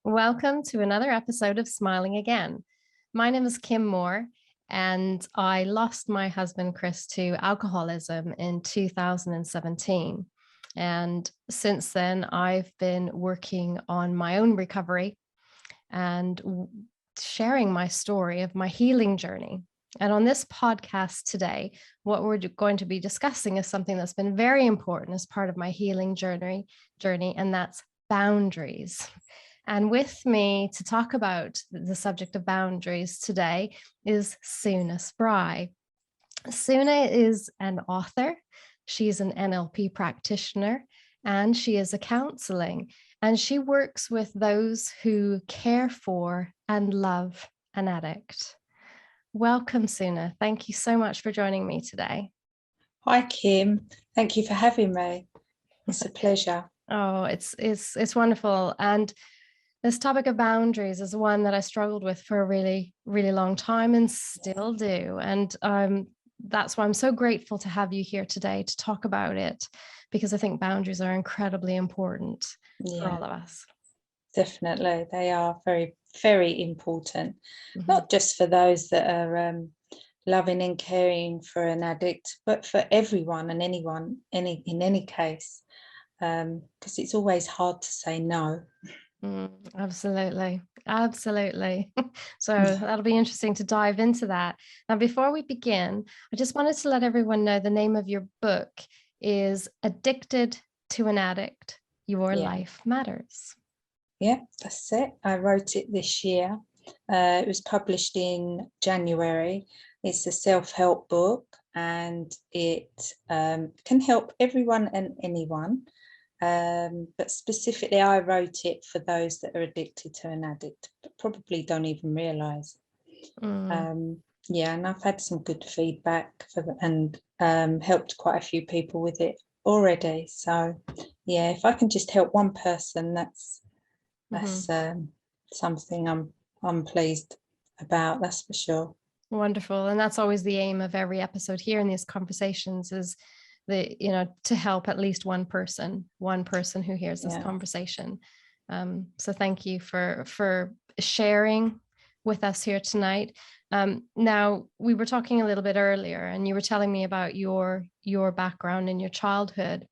Welcome to another episode of Smiling Again. My name is Kim Moore, and I lost my husband, Chris, to alcoholism in 2017. And since then, I've been working on my own recovery and sharing my story of my healing journey. And on this podcast today, what we're going to be discussing is something that's been very important as part of my healing journey, and that's boundaries. And with me to talk about the subject of boundaries today is Suna Spry. Suna is an author. She's an NLP practitioner, and she is a counseling. And she works with those who care for and love an addict. Welcome, Suna. Thank you so much for joining me today. Hi, Kim. Thank you for having me. It's a pleasure. Oh, it's wonderful. And this topic of boundaries is one that I struggled with for a really, really long time and still do. And that's why I'm so grateful to have you here today to talk about it, because I think boundaries are incredibly important for all of us. Definitely. They are very, very important, not just for those that are loving and caring for an addict, but for everyone and anyone, in any case, because it's always hard to say no. Absolutely. So that'll be interesting to dive into that. Now, before we begin, I just wanted to let everyone know the name of your book is Addicted to an Addict, Your Life Matters. Yeah, that's it. I wrote it this year. It was published in January. It's a self-help book, and it can help everyone and anyone. But specifically, I wrote it for those that are addicted to an addict, but probably don't even realise. And I've had some good feedback and helped quite a few people with it already. So, yeah, if I can just help one person, that's something I'm pleased about. That's for sure. Wonderful. And that's always the aim of every episode here in these conversations, is to help at least one person who hears this conversation. So thank you for sharing with us here tonight. Now, we were talking a little bit earlier, and you were telling me about your background in your childhood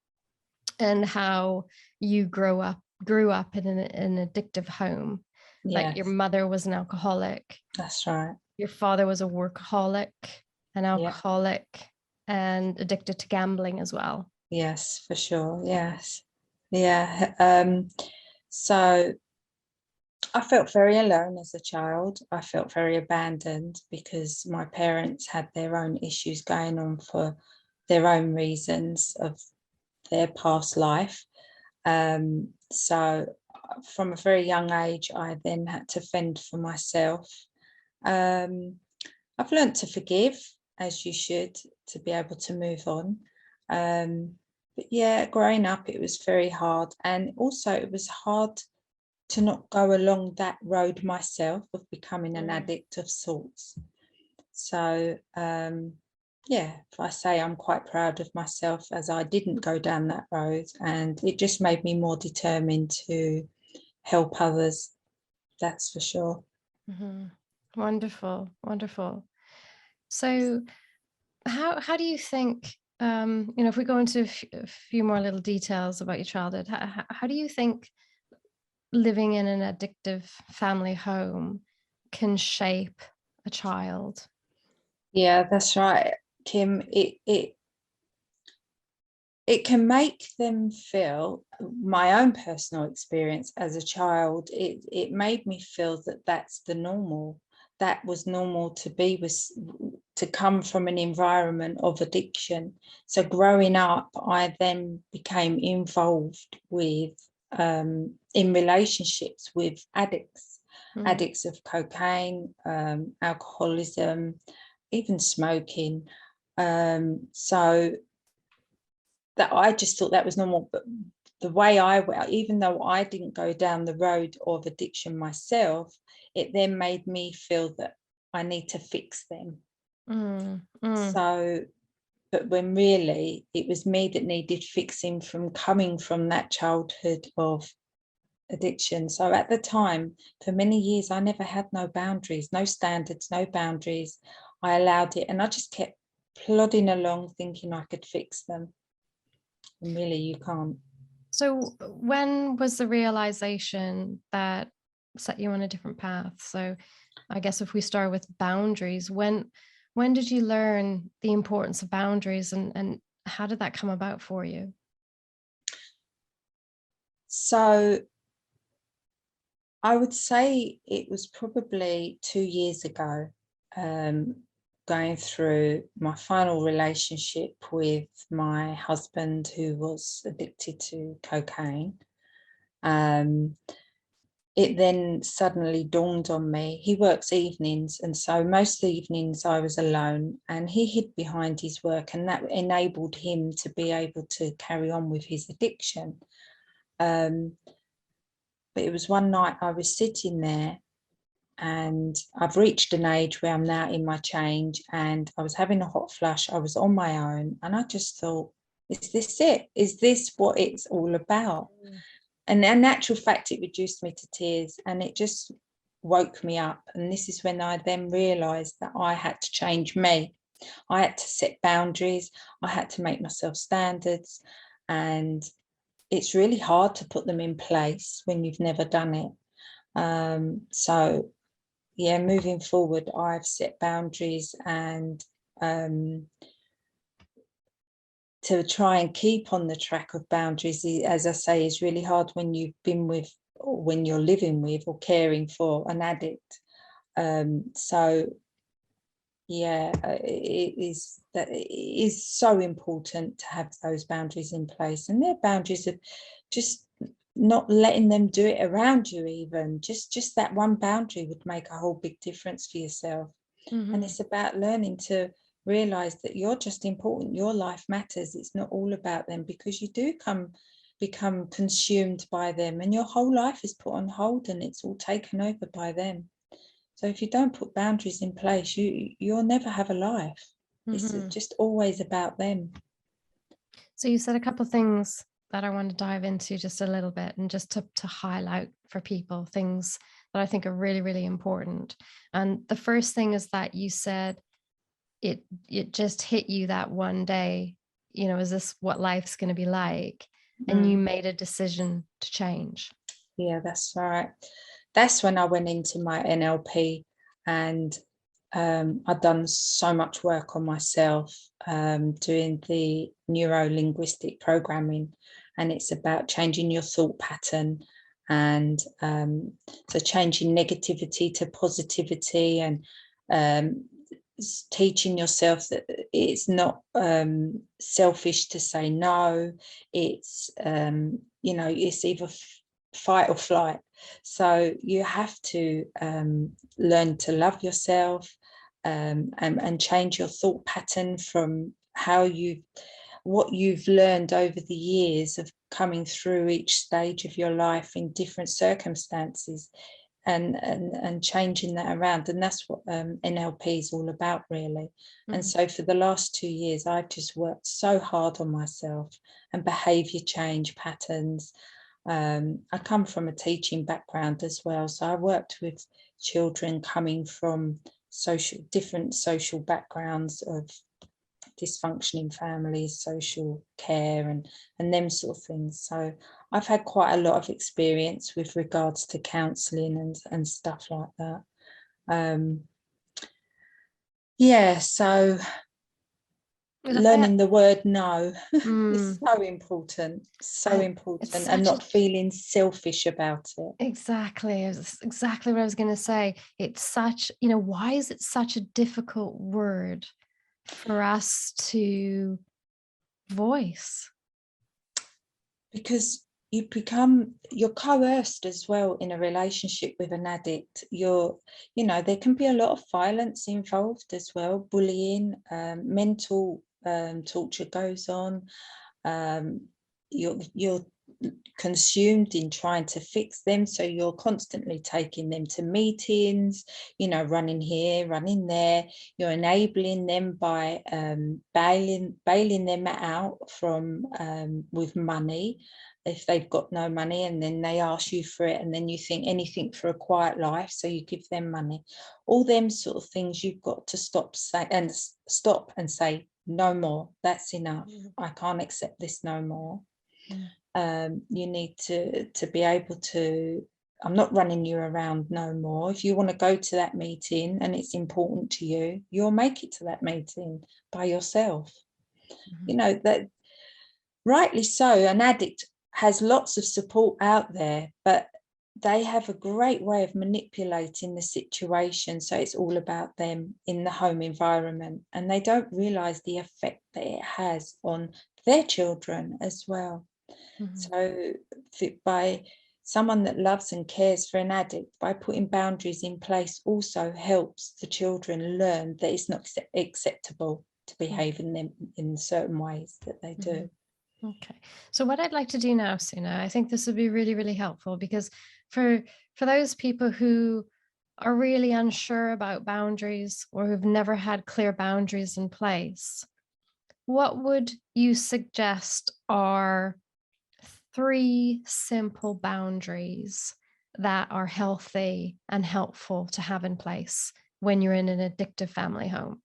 and how you grew up in an addictive home. Like your mother was an alcoholic. That's right. Your father was a workaholic, an alcoholic, and addicted to gambling as well. Yes, for sure. Yes. Yeah. So I felt very alone as a child. I felt very abandoned because my parents had their own issues going on for their own reasons of their past life. So from a very young age, I then had to fend for myself. I've learned to forgive, as you should, to be able to move on. But yeah, growing up, it was very hard. And also it was hard to not go along that road myself of becoming an addict of sorts. So, if I say I'm quite proud of myself as I didn't go down that road, and it just made me more determined to help others. That's for sure. Wonderful. So how do you think, if we go into a few more little details about your childhood, how do you think living in an addictive family home can shape a child? Yeah, that's right, Kim. It can make them feel, my own personal experience as a child, it made me feel that that's the normal. That was normal to come from an environment of addiction. So growing up, I then became involved with in relationships with addicts, addicts of cocaine, alcoholism, even smoking. So that I just thought that was normal. But the way even though I didn't go down the road of addiction myself, it then made me feel that I need to fix them. So, but when really it was me that needed fixing from coming from that childhood of addiction. So at the time, for many years, I never had no boundaries, no standards, no boundaries. I allowed it, and I just kept plodding along thinking I could fix them. And really, you can't. So when was the realization that set you on a different path? So I guess if we start with boundaries, when did you learn the importance of boundaries, and how did that come about for you? So I would say it was probably 2 years ago, going through my final relationship with my husband, who was addicted to cocaine. It then suddenly dawned on me. He works evenings, and so most evenings I was alone, and he hid behind his work, and that enabled him to be able to carry on with his addiction. But it was one night I was sitting there, and I've reached an age where I'm now in my change, and I was having a hot flush. I was on my own, and I just thought, is this it? Is this what it's all about? And in actual fact, it reduced me to tears, and it just woke me up. And this is when I then realised that I had to change me. I had to set boundaries. I had to make myself standards. And it's really hard to put them in place when you've never done it. So, yeah, moving forward, I've set boundaries, and to try and keep on the track of boundaries, as I say, is really hard when you've been with, or when you're living with or caring for an addict. So yeah, it is so important to have those boundaries in place, and their boundaries of just not letting them do it around you. Even just that one boundary would make a whole big difference for yourself. Mm-hmm. And it's about learning to realize that you're just important. Your life matters. It's not all about them, because you do become consumed by them, and your whole life is put on hold, and it's all taken over by them. So if you don't put boundaries in place, you'll never have a life. It's just always about them. So you said a couple of things that I want to dive into just a little bit, and just to highlight for people things that I think are really, really important. And the first thing is that you said it just hit you that one day, is this what life's going to be like? And you made a decision to change. Yeah, that's right. That's when I went into my NLP, and I'd done so much work on myself, doing the neuro-linguistic programming, and it's about changing your thought pattern, and so changing negativity to positivity, and teaching yourself that it's not selfish to say no. It's it's either fight or flight. So you have to learn to love yourself, and change your thought pattern from what you've learned over the years of coming through each stage of your life in different circumstances, and changing that around. And that's what NLP is all about, really. And so for the last 2 years, I've just worked so hard on myself and behaviour change patterns. I come from a teaching background as well, so I worked with children coming from different social backgrounds of dysfunctioning families, social care, and them sort of things. So I've had quite a lot of experience with regards to counselling and stuff like that. So learning the word no is so important, and not feeling selfish about it. Exactly. It's exactly what I was going to say. It's such, why is it such a difficult word for us to voice? Because you're coerced as well in a relationship with an addict. There can be a lot of violence involved as well, bullying, mental torture goes on. You're consumed in trying to fix them, so you're constantly taking them to meetings, running here, running there. You're enabling them by bailing them out from with money. if they've got no money, and then they ask you for it, and then you think anything for a quiet life, so you give them money. All them sort of things you've got to stop and say no more. That's enough. I can't accept this no more. You need to be able to, I'm not running you around no more. If you want to go to that meeting and it's important to you, you'll make it to that meeting by yourself. You know, that rightly so, an addict has lots of support out there, but they have a great way of manipulating the situation, so it's all about them in the home environment, and they don't realize the effect that it has on their children as well. So by someone that loves and cares for an addict, by putting boundaries in place, also helps the children learn that it's not acceptable to behave in them in certain ways that they do. Okay. So what I'd like to do now, Suna, I think this would be really, really helpful, because for those people who are really unsure about boundaries or who've never had clear boundaries in place, what would you suggest are 3 simple boundaries that are healthy and helpful to have in place when you're in an addictive family home?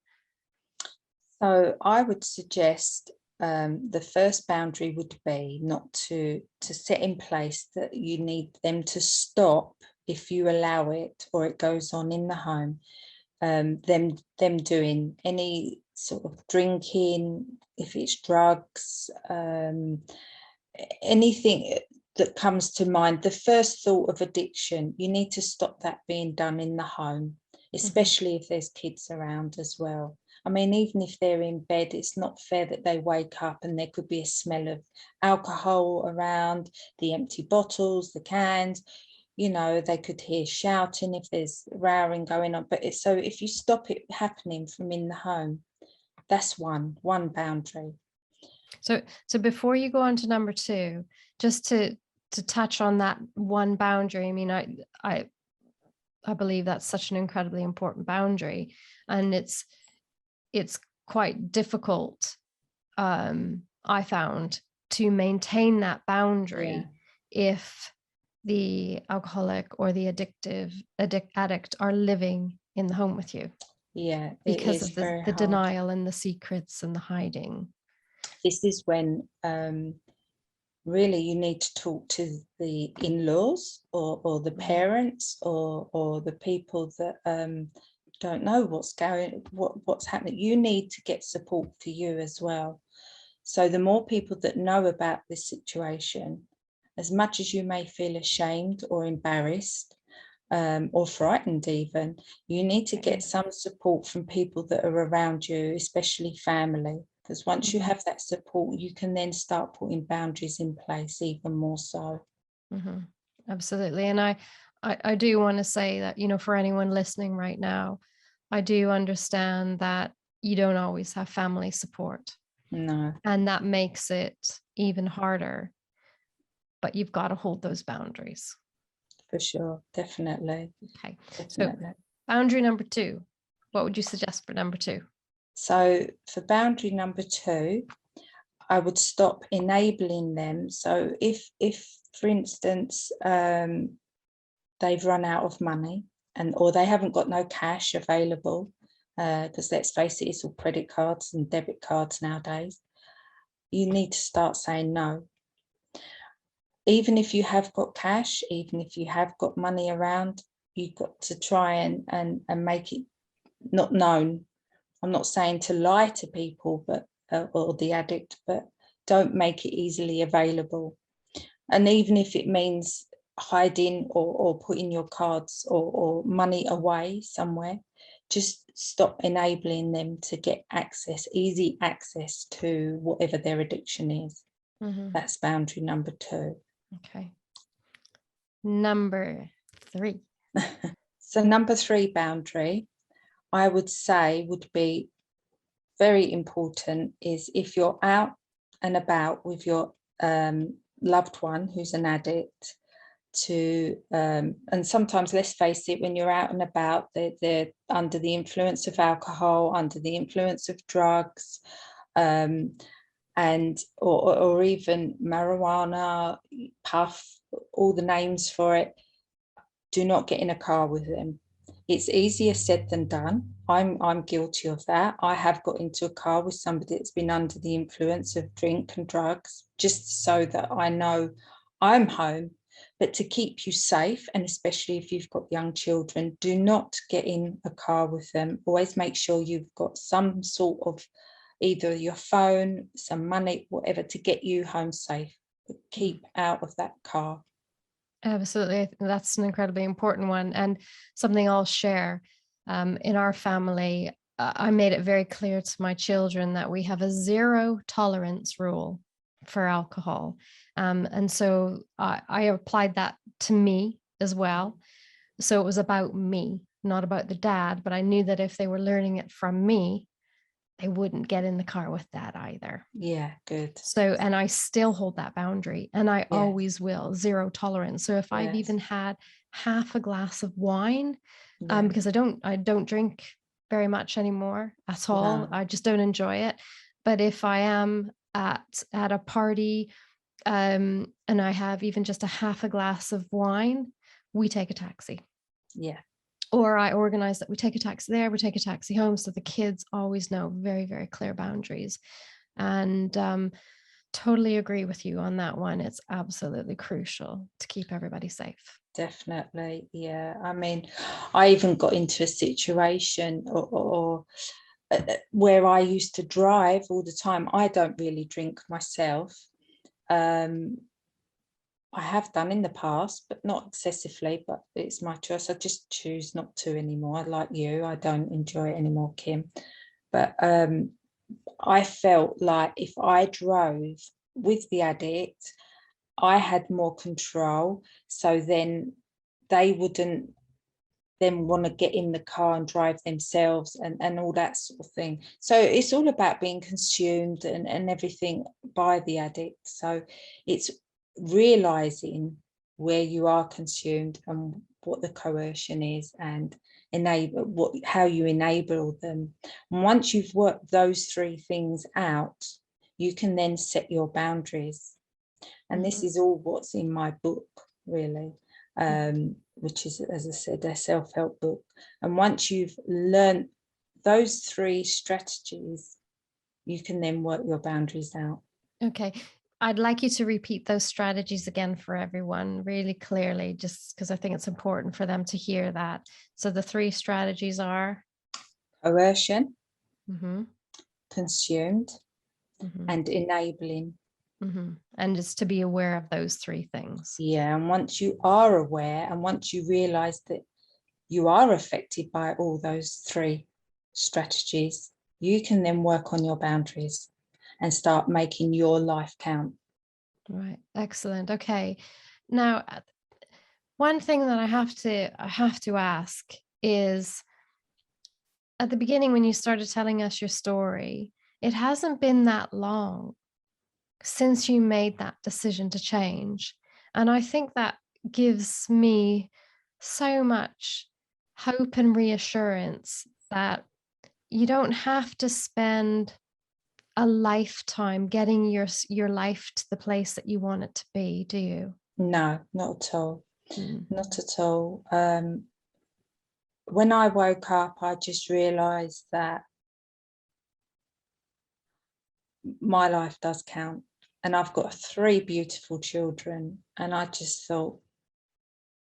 So I would suggest the first boundary would be not to set in place that you need them to stop if you allow it or it goes on in the home. Them doing any sort of drinking, if it's drugs, anything that comes to mind. The first thought of addiction, you need to stop that being done in the home, especially if there's kids around as well. I mean, even if they're in bed, it's not fair that they wake up and there could be a smell of alcohol around, the empty bottles, the cans. You know, they could hear shouting if there's rowing going on. But so if you stop it happening from in the home, that's one boundary. So before you go on to number 2, just to touch on that one boundary, I mean, I believe that's such an incredibly important boundary, and it's quite difficult, I found, to maintain that boundary if the alcoholic or the addict are living in the home with you. Yeah, because of the denial and the secrets and the hiding. This is when really you need to talk to the in-laws or the parents or the people that don't know what's happening. You need to get support for you as well. So the more people that know about this situation, as much as you may feel ashamed or embarrassed or frightened even, you need to get some support from people that are around you, especially family, because once you have that support, you can then start putting boundaries in place even more so. Absolutely. And I do want to say that, you know, for anyone listening right now, I do understand that you don't always have family support. No. And that makes it even harder. But you've got to hold those boundaries. For sure. Definitely. Okay. Definitely. So boundary number 2, what would you suggest for number 2? So for boundary number 2, I would stop enabling them. So if for instance, they've run out of money or they haven't got no cash available, because let's face it, it's all credit cards and debit cards nowadays, you need to start saying no. Even if you have got cash, even if you have got money around, you've got to try and make it not known. I'm not saying to lie to people, but or the addict, but don't make it easily available. And even if it means hiding or putting your cards or money away somewhere, just stop enabling them to get easy access to whatever their addiction is. That's boundary number 2. Okay. Number 3. So number 3 boundary, I would say, would be very important, is if you're out and about with your loved one who's an addict, to and sometimes, let's face it, when you're out and about, they're under the influence of alcohol, under the influence of drugs, and or even marijuana, puff, all the names for it. Do not get in a car with them. It's easier said than done. I'm guilty of that. I have got into a car with somebody that's been under the influence of drink and drugs, just so that I know I'm home. But to keep you safe, and especially if you've got young children, do not get in a car with them. Always make sure you've got some sort of either your phone, some money, whatever, to get you home safe. But keep out of that car. Absolutely. I think that's an incredibly important one, and something I'll share. In our family, I made it very clear to my children that we have a zero tolerance rule for alcohol. And so I applied that to me as well. So it was about me, not about the dad, but I knew that if they were learning it from me, they wouldn't get in the car with dad either. Yeah, good. So, and I still hold that boundary, and I Yeah. always will, zero tolerance. So if I've Yes. even had half a glass of wine, Yeah. because I don't drink very much anymore at all. No. I just don't enjoy it. But if I am at a party, and I have even just a half a glass of wine, we take a taxi. Yeah. Or I organize that we take a taxi there, we take a taxi home. So the kids always know very, very clear boundaries. And totally agree with you on that one. It's absolutely crucial to keep everybody safe. Definitely. Yeah. I mean, I even got into a situation or where I used to drive all the time. I don't really drink myself. I have done in the past, but not excessively, but it's my choice. I just choose not to anymore. Like you, I don't enjoy it anymore, Kim. But I felt like if I drove with the addict, I had more control. So then they wouldn't then want to get in the car and drive themselves and all that sort of thing. So it's all about being consumed and everything by the addict. So it's realizing where you are consumed and what the coercion is, and how you enable them. And once you've worked those three things out, you can then set your boundaries. And this is all what's in my book, really, which is, as I said, a self-help book. And once you've learned those three strategies, you can then work your boundaries out. Okay. I'd like you to repeat those strategies again for everyone really clearly, just because I think it's important for them to hear that. So the three strategies are Coercion, mm-hmm. consumed, Mm-hmm. and enabling. Mm-hmm. And just to be aware of those three things. Yeah, and once you are aware, and once you realize that you are affected by all those three strategies, you can then work on your boundaries and start making your life count. Right. Excellent. Okay. Now, one thing that I have to ask is, at the beginning, when you started telling us your story, it hasn't been that long since you made that decision to change. And I think that gives me so much hope and reassurance that you don't have to spend a lifetime getting your life to the place that you want it to be, do you? No, not at all. Mm. Not at all. When I woke up, I just realized that my life does count. And I've got 3 beautiful children. And I just thought,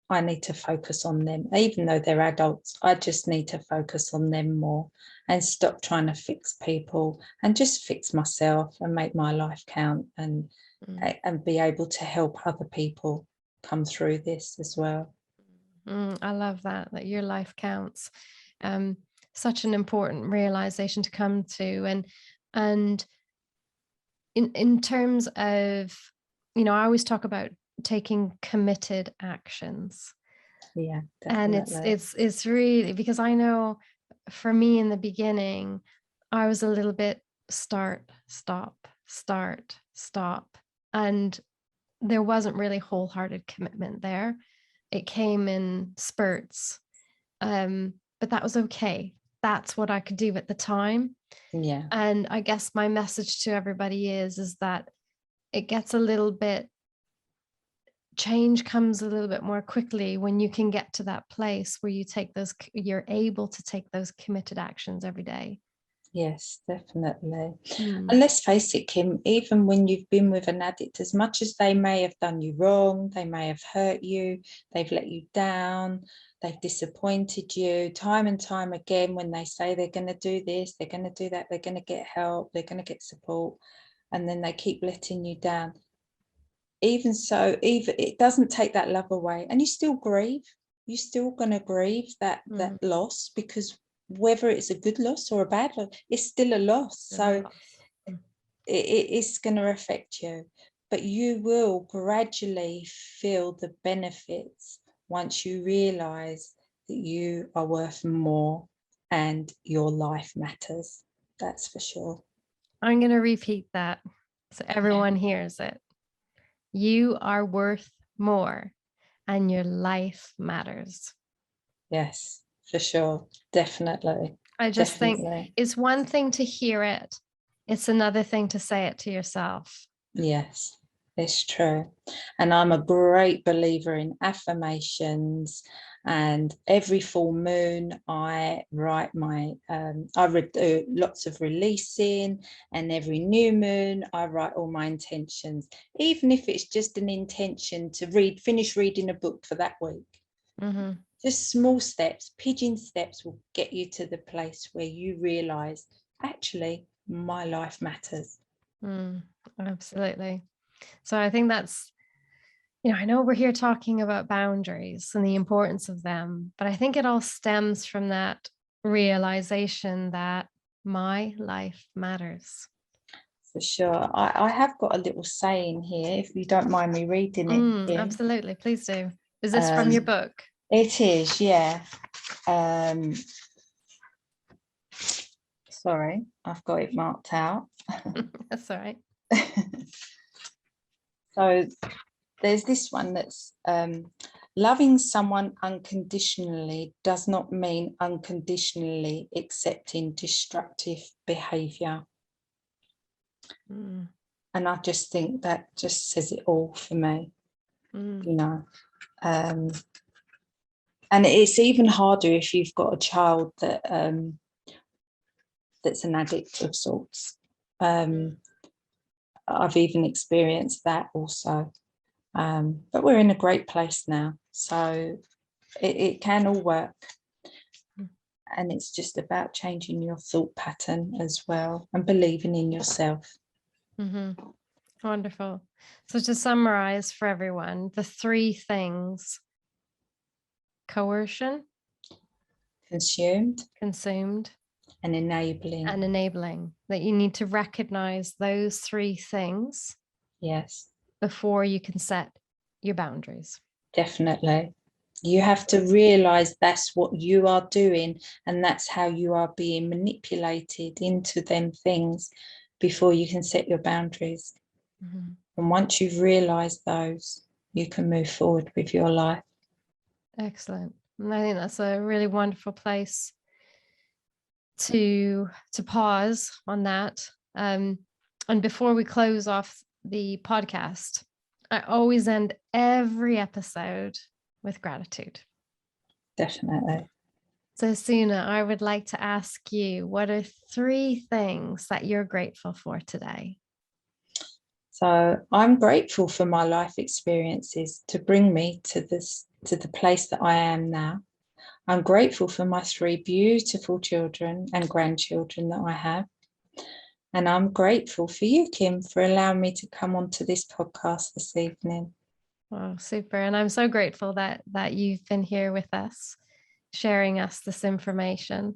I need to focus on them. Even though they're adults, I just need to focus on them more and stop trying to fix people and just fix myself and make my life count and be able to help other people come through this as well. I love that your life counts. Such an important realization to come to. And in terms of, I always talk about taking committed actions. Yeah, And definitely. it's really, because I know for me in the beginning, I was a little bit start, stop, start, stop. And there wasn't really wholehearted commitment there. It came in spurts. But that was okay. that's what I could do at the time. Yeah. And I guess my message to everybody is that it gets a little bit, change comes a little bit more quickly when you can get to that place where you're able to take those committed actions every day. Yes, definitely. Mm. And let's face it, Kim, even when you've been with an addict, as much as they may have done you wrong, they may have hurt you, they've let you down, they've disappointed you time and time again, when they say they're going to do this, they're going to do that, they're going to get help, they're going to get support, and then they keep letting you down. Even so, even it doesn't take that love away, and you still grieve. You're still going to grieve that loss, because whether it's a good loss or a bad loss, it's still a loss. So it's going to affect you, but you will gradually feel the benefits once you realize that you are worth more and your life matters. That's for sure. I'm going to repeat that so everyone hears it. You are worth more and your life matters. Yes, for sure. Definitely. I just think it's one thing to hear it. It's another thing to say it to yourself. Yes, it's true. And I'm a great believer in affirmations. And every full moon, I write lots of releasing. And every new moon, I write all my intentions, even if it's just an intention to finish reading a book for that week. Mm-hmm. Just small steps, pigeon steps will get you to the place where you realize, actually, my life matters. Absolutely. So I think that's, I know we're here talking about boundaries and the importance of them, but I think it all stems from that realization that my life matters. For sure. I have got a little saying here, if you don't mind me reading it. Absolutely. Please do. Is this from your book? It is, yeah. Sorry, I've got it marked out. That's all right. So there's this one that's loving someone unconditionally does not mean unconditionally accepting destructive behavior. And I just think that just says it all for me, and it's even harder if you've got a child that that's an addict of sorts. I've even experienced that also. But we're in a great place now, so it can all work. And it's just about changing your thought pattern as well and believing in yourself. Wonderful. So to summarize for everyone, the 3 things: coercion, Consumed, and enabling. That you need to recognize those 3 things. Yes. Before you can set your boundaries. Definitely. You have to realize that's what you are doing, and that's how you are being manipulated into them things before you can set your boundaries. And once you've realized those, you can move forward with your life. Excellent. And I think that's a really wonderful place to pause on that. And before we close off the podcast, I always end every episode with gratitude. Definitely. So Suna, I would like to ask you, what are 3 things that you're grateful for today? So I'm grateful for my life experiences to bring me to the place that I am now. I'm grateful for my 3 beautiful children and grandchildren that I have. And I'm grateful for you, Kim, for allowing me to come onto this podcast this evening. Oh, super. And I'm so grateful that you've been here with us, sharing us this information.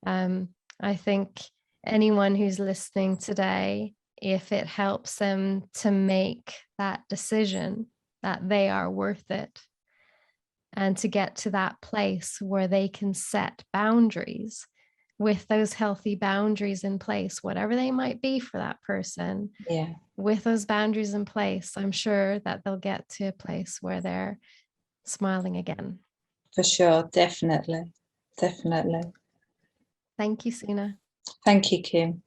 I think anyone who's listening today, if it helps them to make that decision that they are worth it, and to get to that place where they can set boundaries, with those healthy boundaries in place, whatever they might be for that person. Yeah. With those boundaries in place, I'm sure that they'll get to a place where they're smiling again. For sure. Definitely. Definitely. Thank you, Suna. Thank you, Kim.